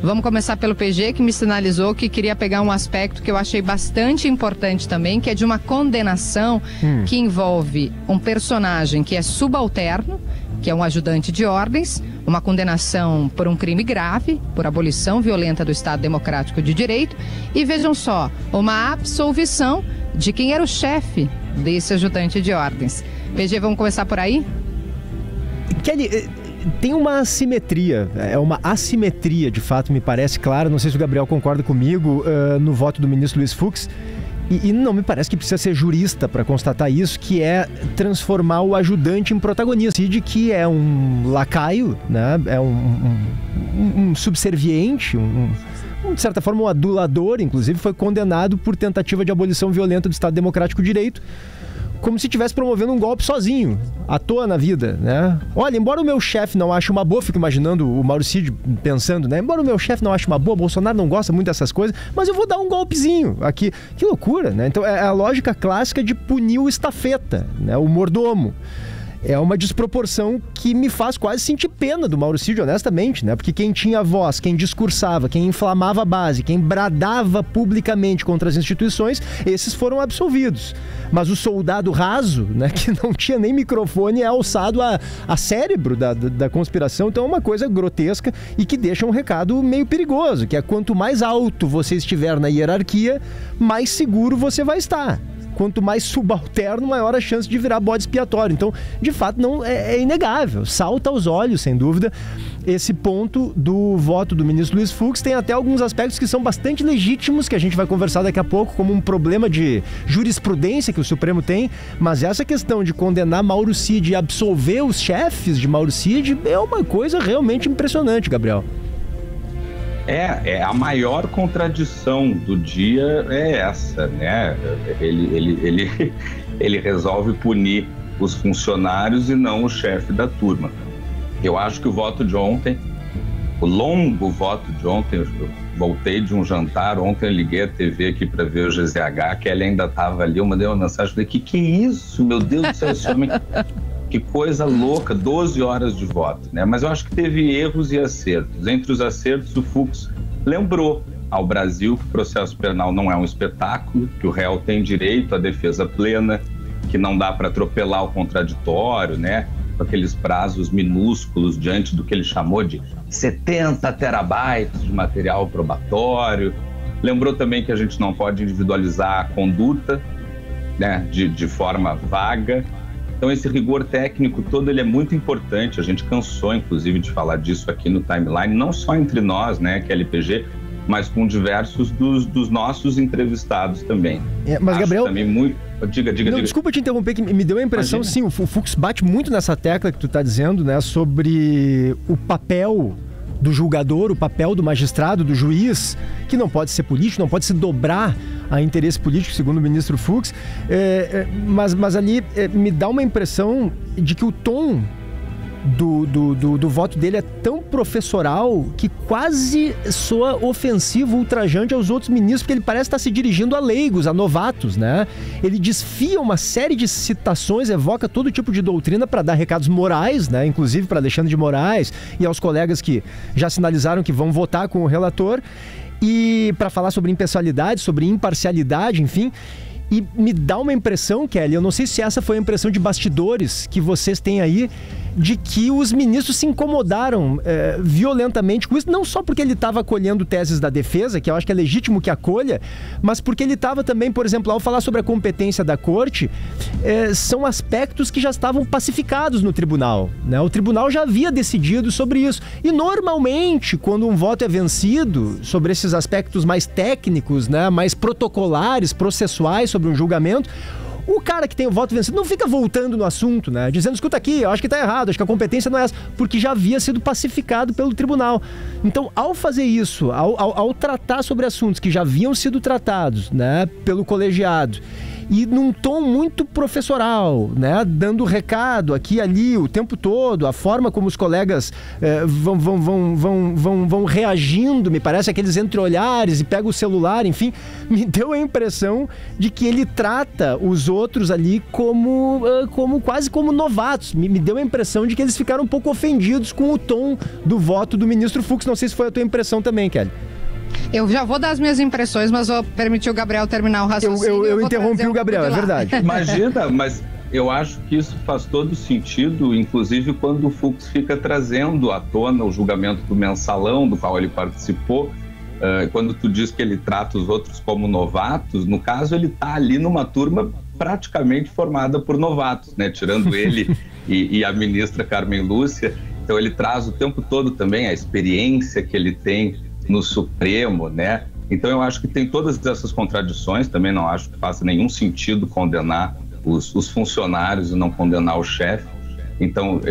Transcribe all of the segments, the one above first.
Vamos começar pelo PG, que me sinalizou que queria pegar um aspecto que eu achei bastante importante também, que é de uma condenação que envolve um personagem que é subalterno, que é um ajudante de ordens, uma condenação por um crime grave, por abolição violenta do Estado Democrático de Direito, e vejam só, uma absolvição de quem era o chefe desse ajudante de ordens. PG, vamos começar por aí? Kelly, tem uma assimetria, é uma assimetria, de fato, me parece claro, não sei se o Gabriel concorda comigo, no voto do ministro Luiz Fux, e não me parece que precisa ser jurista para constatar isso, que é transformar o ajudante em protagonista, de que é um lacaio, né? É um subserviente, de certa forma um adulador, inclusive foi condenado por tentativa de abolição violenta do Estado Democrático de Direito, como se estivesse promovendo um golpe sozinho, à toa na vida, né? Olha, embora o meu chefe não ache uma boa, fico imaginando o Mauricídio pensando, né? Embora o meu chefe não ache uma boa, Bolsonaro não gosta muito dessas coisas, mas eu vou dar um golpezinho aqui. Que loucura, né? Então é a lógica clássica de punir o estafeta, né? O mordomo. É uma desproporção que me faz quase sentir pena do Mauricídio, honestamente, né? Porque quem tinha voz, quem discursava, quem inflamava a base, quem bradava publicamente contra as instituições, esses foram absolvidos. Mas o soldado raso, né, que não tinha nem microfone, é alçado a cérebro da conspiração. Então é uma coisa grotesca e que deixa um recado meio perigoso, que é quanto mais alto você estiver na hierarquia, mais seguro você vai estar. Quanto mais subalterno, maior a chance de virar bode expiatório. Então, de fato, não é inegável. Salta aos olhos, sem dúvida, esse ponto do voto do ministro Luiz Fux. Tem até alguns aspectos que são bastante legítimos, que a gente vai conversar daqui a pouco, como um problema de jurisprudência que o Supremo tem. Mas essa questão de condenar Mauro Cid e absolver os chefes de Mauro Cid é uma coisa realmente impressionante, Gabriel. A maior contradição do dia é essa, né? Ele resolve punir os funcionários e não o chefe da turma. Eu acho que o voto de ontem, o longo voto de ontem, eu voltei de um jantar, ontem eu liguei a TV aqui para ver o GZH, que ele ainda estava ali, eu mandei uma mensagem, falei, que é isso, meu Deus do céu, esse homem... Que coisa louca, 12 horas de voto, né? Mas eu acho que teve erros e acertos. Entre os acertos, o Fux lembrou ao Brasil que o processo penal não é um espetáculo, que o réu tem direito à defesa plena, que não dá para atropelar o contraditório, né? Com aqueles prazos minúsculos diante do que ele chamou de 70 terabytes de material probatório. Lembrou também que a gente não pode individualizar a conduta, né? De forma vaga. Então esse rigor técnico todo ele é muito importante, a gente cansou inclusive de falar disso aqui no Timeline, não só entre nós, né, que é LPG, mas com diversos dos nossos entrevistados também. Mas acho, Gabriel... Também muito... Diga. Desculpa te interromper, que me deu a impressão, Imagina. Sim, o Fux bate muito nessa tecla que tu está dizendo, né, sobre o papel do julgador, o papel do magistrado, do juiz, que não pode ser político, não pode se dobrar a interesse político, segundo o ministro Fux, mas ali me dá uma impressão de que o tom do voto dele é tão professoral que quase soa ofensivo, ultrajante aos outros ministros, porque ele parece estar se dirigindo a leigos, a novatos, né? Ele desfia uma série de citações, evoca todo tipo de doutrina para dar recados morais, né? Inclusive para Alexandre de Moraes e aos colegas que já sinalizaram que vão votar com o relator, e para falar sobre impessoalidade, sobre imparcialidade, enfim. E me dá uma impressão, Kelly, eu não sei se essa foi a impressão de bastidores que vocês têm aí, de que os ministros se incomodaram violentamente com isso, não só porque ele estava acolhendo teses da defesa, que eu acho que é legítimo que acolha, mas porque ele estava também, por exemplo, ao falar sobre a competência da corte, são aspectos que já estavam pacificados no tribunal, né? O tribunal já havia decidido sobre isso. E normalmente, quando um voto é vencido sobre esses aspectos mais técnicos, né, mais protocolares, processuais sobre um julgamento, o cara que tem o voto vencido não fica voltando no assunto, né? Dizendo, escuta aqui, eu acho que tá errado, acho que a competência não é essa, porque já havia sido pacificado pelo tribunal. Então, ao fazer isso, ao tratar sobre assuntos que já haviam sido tratados, né, pelo colegiado, e num tom muito professoral, né? Dando recado aqui e ali o tempo todo, a forma como os colegas vão reagindo, me parece, aqueles entreolhares e pega o celular, enfim, me deu a impressão de que ele trata os outros ali como quase como novatos. Me deu a impressão de que eles ficaram um pouco ofendidos com o tom do voto do ministro Fux. Não sei se foi a tua impressão também, Kelly. Eu já vou dar as minhas impressões, mas vou permitir o Gabriel terminar o raciocínio. Eu interrompi o Gabriel, é verdade. Imagina, mas eu acho que isso faz todo sentido, inclusive quando o Fux fica trazendo à tona o julgamento do mensalão, do qual ele participou. Quando tu diz que ele trata os outros como novatos, no caso ele está ali numa turma praticamente formada por novatos, né? Tirando ele e a ministra Carmen Lúcia. Então ele traz o tempo todo também a experiência que ele tem no Supremo, né? Então eu acho que tem todas essas contradições, também não acho que faça nenhum sentido condenar os funcionários e não condenar o chefe. Então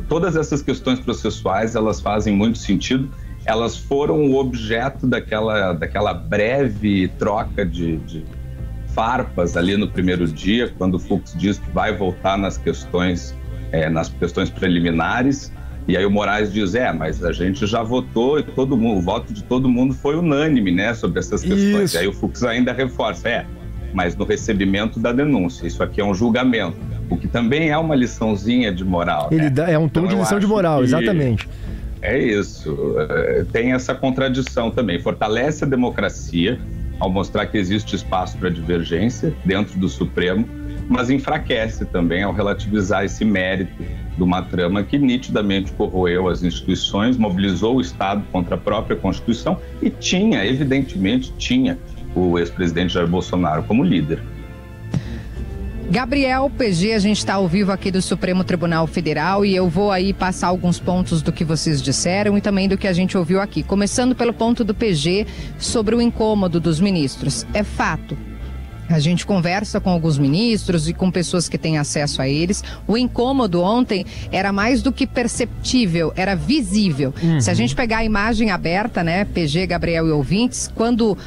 todas essas questões processuais, elas fazem muito sentido. Elas foram o objeto daquela breve troca de farpas ali no primeiro dia, quando o Fux diz que vai voltar nas questões preliminares. E aí o Moraes diz, mas a gente já votou e o voto de todo mundo foi unânime, né, sobre essas questões. Isso. E aí o Fux ainda reforça, mas no recebimento da denúncia, isso aqui é um julgamento, o que também é uma liçãozinha de moral. É um tom de lição de moral, exatamente. É isso, tem essa contradição também, fortalece a democracia ao mostrar que existe espaço para divergência dentro do Supremo, mas enfraquece também ao relativizar esse mérito de uma trama que nitidamente corroeu as instituições, mobilizou o Estado contra a própria Constituição e evidentemente tinha o ex-presidente Jair Bolsonaro como líder. Gabriel PG, a gente está ao vivo aqui do Supremo Tribunal Federal e eu vou aí passar alguns pontos do que vocês disseram e também do que a gente ouviu aqui. Começando pelo ponto do PG sobre o incômodo dos ministros. É fato. A gente conversa com alguns ministros e com pessoas que têm acesso a eles. O incômodo ontem era mais do que perceptível, era visível. Se a gente pegar a imagem aberta, né, PG, Gabriel e ouvintes, quando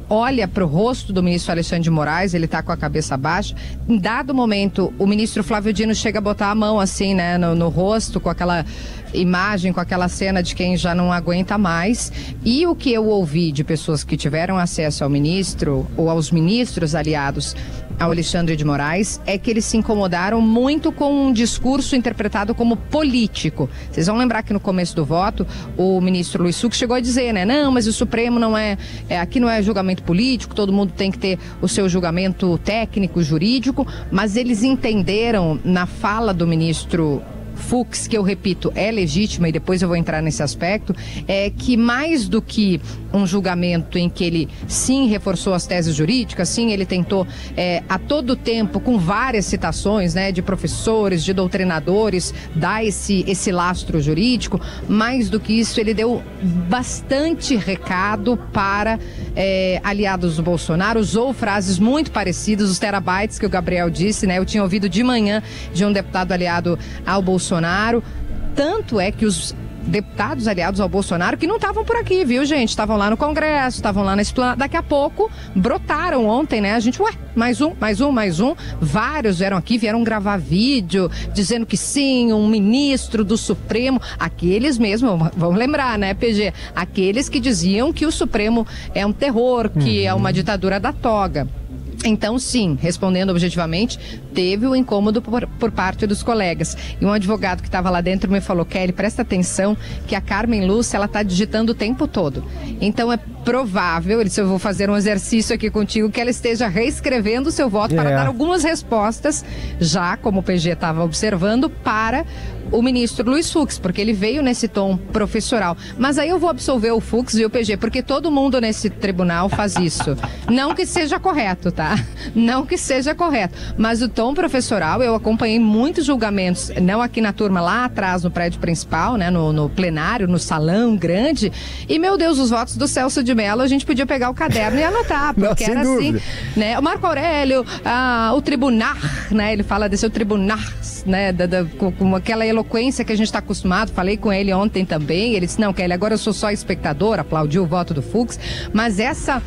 olha para o rosto do ministro Alexandre de Moraes, ele está com a cabeça baixa. Em dado momento, o ministro Flávio Dino chega a botar a mão assim, né, no rosto, com aquela imagem, com aquela cena de quem já não aguenta mais. E o que eu ouvi de pessoas que tiveram acesso ao ministro, ou aos ministros aliados ao Alexandre de Moraes, é que eles se incomodaram muito com um discurso interpretado como político. Vocês vão lembrar que no começo do voto, o ministro Luiz Fux chegou a dizer, né, não, mas o Supremo não aqui não é julgamento político, todo mundo tem que ter o seu julgamento técnico, jurídico, mas eles entenderam na fala do ministro Fux, que eu repito, é legítima e depois eu vou entrar nesse aspecto, é que mais do que um julgamento em que ele sim reforçou as teses jurídicas, sim, ele tentou a todo tempo, com várias citações, né, de professores, de doutrinadores, dar esse lastro jurídico, mais do que isso, ele deu bastante recado para aliados do Bolsonaro, usou frases muito parecidas, os terabytes que o Gabriel disse, né, eu tinha ouvido de manhã de um deputado aliado ao Bolsonaro, tanto é que os deputados aliados ao Bolsonaro, que não estavam por aqui, viu, gente? Estavam lá no Congresso, estavam lá na Esplanada. Daqui a pouco, brotaram ontem, né? A gente, mais um. Vários vieram gravar vídeo, dizendo que sim, um ministro do Supremo. Aqueles mesmo, vamos lembrar, né, PG? Aqueles que diziam que o Supremo é um terror, que é uma ditadura da toga. Então, sim, respondendo objetivamente, teve o incômodo por parte dos colegas. E um advogado que estava lá dentro me falou, Kelly, presta atenção que a Carmen Lúcia, ela está digitando o tempo todo. Então, é provável, eu vou fazer um exercício aqui contigo, que ela esteja reescrevendo o seu voto para dar algumas respostas, já como o PG estava observando, para o ministro Luiz Fux, porque ele veio nesse tom professoral. Mas aí eu vou absolver o Fux e o PG, porque todo mundo nesse tribunal faz isso. Não que seja correto, tá? Não que seja correto. Mas o tom professoral, eu acompanhei muitos julgamentos, não aqui na turma, lá atrás no prédio principal, né? No plenário, no salão grande. E, meu Deus, os votos do Celso de Mello, a gente podia pegar o caderno e anotar, porque não, era assim, né? O Marco Aurélio, o tribunal, né? Ele fala desse tribunal, né? Com aquela eloquência que a gente está acostumado. Falei com ele ontem também. Ele disse, não, Kelly, agora eu sou só espectador, aplaudiu o voto do Fux. Mas essa